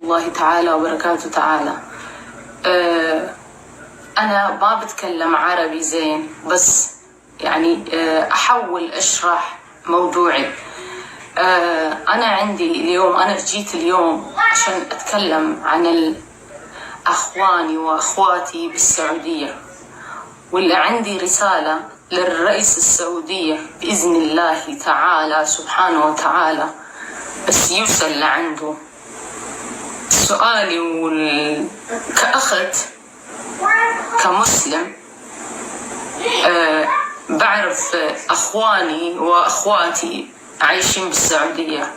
الله تعالى وبركاته تعالى. أنا ما بتكلم عربي زين، بس يعني أحاول أشرح موضوعي. أنا عندي اليوم، أنا جيت اليوم عشان أتكلم عن أخواني وأخواتي بالسعودية، واللي عندي رسالة للرئيس السعودية بإذن الله تعالى سبحانه وتعالى، بس يوصل لعنده. سؤالي كأخت كمسلم، بعرف أخواني وأخواتي عايشين بالسعودية،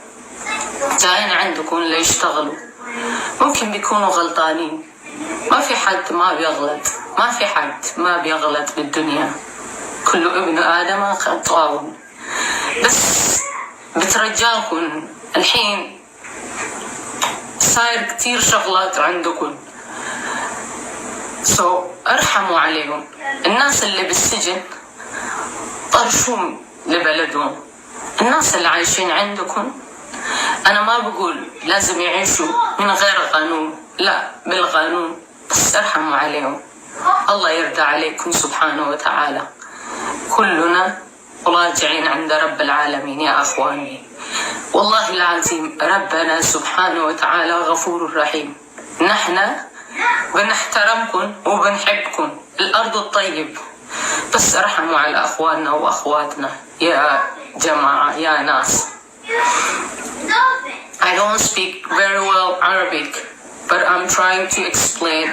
جايين عندكم ليشتغلوا، ممكن بيكونوا غلطانين. ما في حد ما بيغلط، ما في حد ما بيغلط بالدنيا، كل ابن آدم خطاء. بس بترجاكم الحين صاير كتير شغلات عندكم، ارحموا عليهم. الناس اللي بالسجن طرشوهم لبلدهم. الناس اللي عايشين عندكم، أنا ما بقول لازم يعيشوا من غير قانون، لا، بالقانون، بس ارحموا عليهم. الله يرضى عليكم سبحانه وتعالى. كلنا راجعين عند رب العالمين يا أخواني. والله العظيم ربنا سبحانه وتعالى غفور رحيم. نحن بنحترمكم وبنحبكم، الأرض الطيب، بس ارحموا على أخواننا وأخواتنا يا جماعة يا ناس. I don't speak very well Arabic, but I'm trying to explain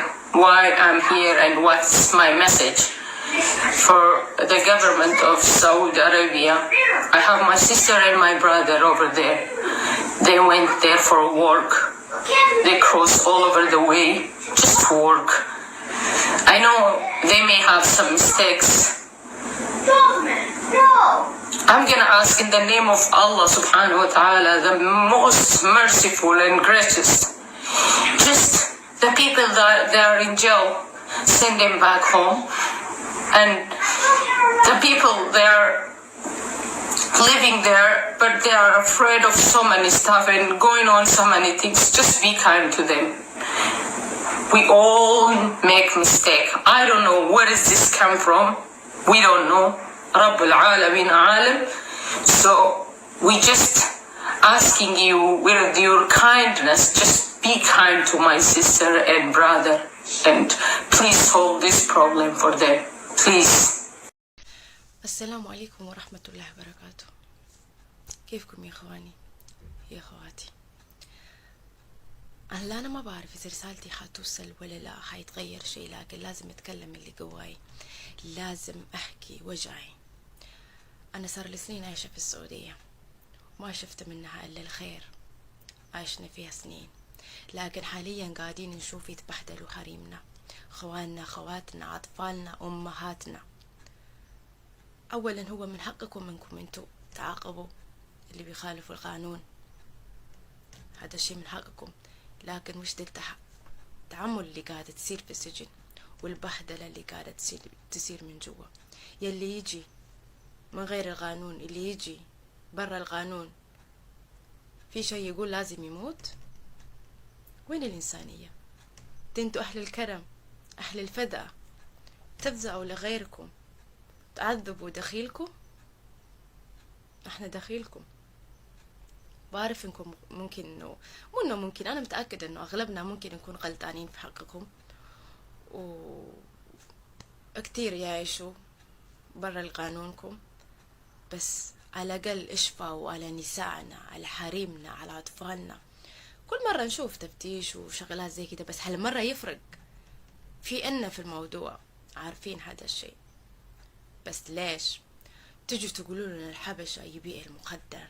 why I'm here and what's my message for the government of Saudi Arabia. I have my sister and my brother over there. They went there for work. They crossed all over the way just to work. I know they may have some mistakes. I'm gonna ask in the name of Allah subhanahu wa ta'ala, the most merciful and gracious. Just the people that they are in jail, send them back home. And the people they are living there, but they are afraid of so many stuff and going on so many things, just be kind to them. We all make mistake. I don't know where does this come from. We don't know. Rabbul Alamin Alim. So we just asking you with your kindness, just be kind to my sister and brother, and please solve this problem for them. Please. السلام عليكم ورحمة الله وبركاته. كيفكم يا اخواني يا اخواتي؟ أنا ما بعرف إذا رسالتي حتوصل ولا لا، حيتغير شيء، لكن لازم أتكلم اللي جواي، لازم أحكي وجعي. أنا صار لي سنين عايشة في السعودية، ما شفت منها إلا الخير، عايشنا فيها سنين، لكن حاليا قاعدين نشوف يتبهدلوا حريمنا، خواننا، خواتنا، أطفالنا، أمهاتنا. أولا هو من حقكم منكم أنتوا تعاقبوا اللي بيخالفوا القانون، هذا الشيء من حقكم، لكن مش التعامل اللي قاعدة تصير في السجن والبهدلة اللي قاعدة تصير من جوا. يلي يجي من غير القانون، اللي يجي برا القانون، في شيء يقول لازم يموت. وين الإنسانية؟ انتوا أهل الكرم، أهل الفداء، تفزعوا لغيركم، تعذبوا دخيلكم. احنا دخيلكم. بعرف انكم ممكن انه ممكن، انا متأكد انه اغلبنا ممكن نكون غلطانين في حقكم، وكتير يعيشوا برا القانونكم، بس على الاقل اشفعوا على نسائنا، على حريمنا، على اطفالنا. كل مرة نشوف تفتيش وشغلات زي كده، بس هالمرة يفرق في الموضوع، عارفين هذا الشيء. بس ليش تجوا تقولوا لنا الحبشة يبيع المخدر؟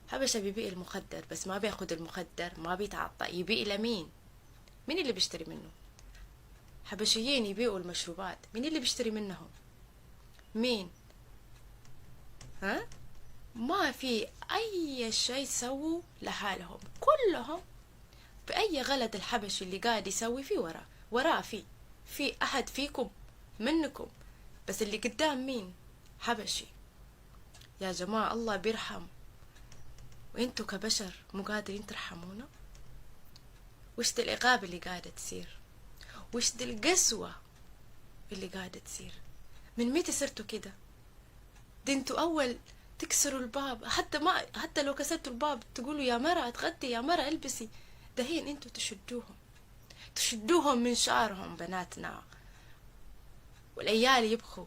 حبشة بيبيع المخدر، بس ما بياخد المخدر، ما بيتعطى، يبيع لمين؟ مين اللي بيشتري منه؟ حبشيين يبيعوا المشروبات، مين اللي بيشتري منهم؟ مين؟ ها؟ ما في أي شيء سووا لحالهم، كلهم بأي غلط الحبشي اللي قاعد يسوي فيه وراه في أحد فيكم منكم، بس اللي قدام مين؟ حبشي. يا جماعة الله بيرحم، وانتوا كبشر مو قادرين ترحمونا؟ وش دي العقاب اللي قاعدة تصير؟ وش دي القسوة اللي قاعدة تصير؟ من متى صرتوا كده؟ دي انتوا أول تكسروا الباب، حتى لو كسرتوا الباب تقولوا يا مرة اتغدي، يا مرة البسي، دهين انتوا تشدوهم من شعرهم بناتنا، والعيال يبخوا،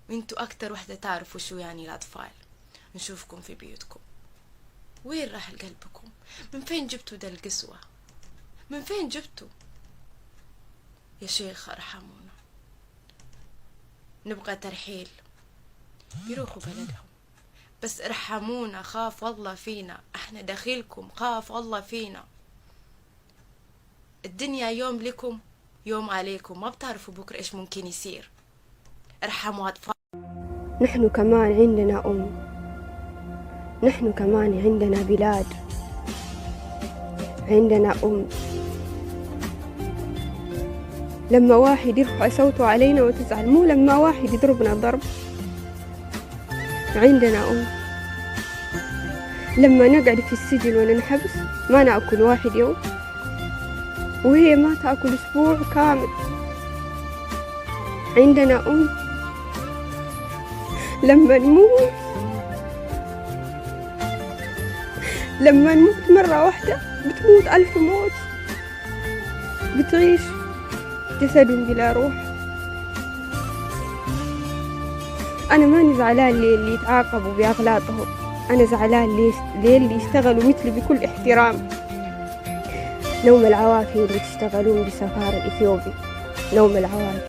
وانتوا أكتر وحدة تعرفوا شو يعني الأطفال. نشوفكم في بيوتكم. وين راح قلبكم؟ من فين جبتوا ده القسوة؟ من فين جبتوا؟ يا شيخ ارحمونا، نبغى ترحيل يروحوا بلدهم، بس ارحمونا، خاف والله فينا، احنا دخيلكم، خاف والله فينا. الدنيا يوم لكم يوم عليكم، ما بتعرفوا بكرة ايش ممكن يصير. ارحموا أطفال. نحن كمان عندنا نحن كمان عندنا بلاد، عندنا لما واحد يرفع صوته علينا وتزعل، مو لما واحد يضربنا ضرب. عندنا لما نقعد في السجن وننحبس ما نأكل واحد يوم، وهي ما تأكل أسبوع كامل. عندنا لما نموت مرة واحدة بتموت 1000 موت، بتعيش جسد بلا روح. أنا ماني زعلان اللي يتعاقبوا بأغلاطهم، أنا زعلان اللي يشتغلوا مثلي بكل احترام. نوم العوافي اللي تشتغلون بسفارة الإثيوبي، نوم العوافي.